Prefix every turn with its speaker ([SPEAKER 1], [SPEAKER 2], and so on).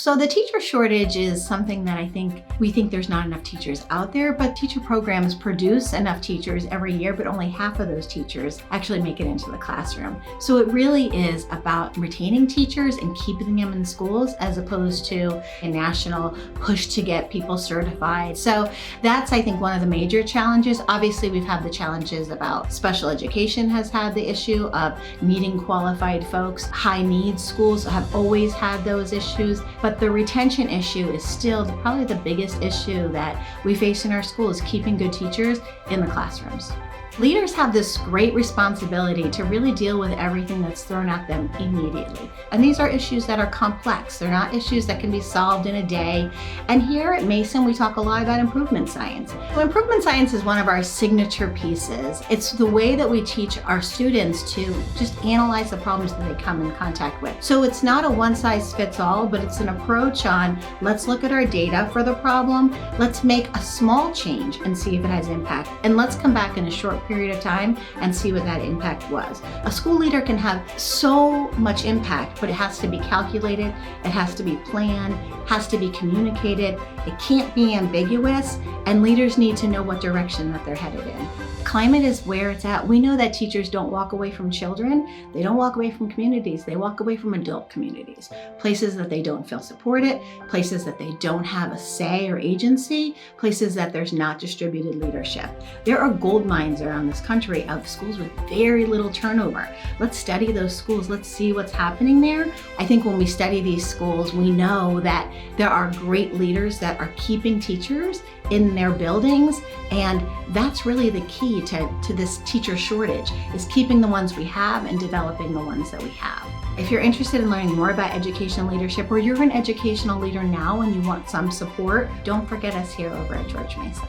[SPEAKER 1] So the teacher shortage is something that we think there's not enough teachers out there, but teacher programs produce enough teachers every year, but only half of those teachers actually make it into the classroom. So it really is about retaining teachers and keeping them in schools as opposed to a national push to get people certified. So that's, I think, one of the major challenges. Obviously, we've had the challenges about special education has had the issue of needing qualified folks. High needs schools have always had those issues, but the retention issue is still probably the biggest issue that we face in our schools, keeping good teachers in the classrooms. Leaders have this great responsibility to really deal with everything that's thrown at them immediately. And these are issues that are complex. They're not issues that can be solved in a day. And here at Mason, we talk a lot about improvement science. So improvement science is one of our signature pieces. It's the way that we teach our students to just analyze the problems that they come in contact with. So it's not a one-size-fits-all, but it's an approach on, let's look at our data for the problem, let's make a small change and see if it has impact. And let's come back in a short period of time and see what that impact was. A school leader can have so much impact, but it has to be calculated, it has to be planned, has to be communicated, it can't be ambiguous, and leaders need to know what direction that they're headed in. Climate is where it's at. We know that teachers don't walk away from children, they don't walk away from communities, they walk away from adult communities. Places that they don't feel supported, places that they don't have a say or agency, places that there's not distributed leadership. There are gold mines around this country of schools with very little turnover. Let's study those schools, let's see what's happening there. I think when we study these schools, we know that there are great leaders that are keeping teachers in their buildings, and that's really the key to this teacher shortage, is keeping the ones we have and developing the ones that we have. If you're interested in learning more about education leadership, or you're an educational leader now and you want some support, don't forget us here over at George Mason.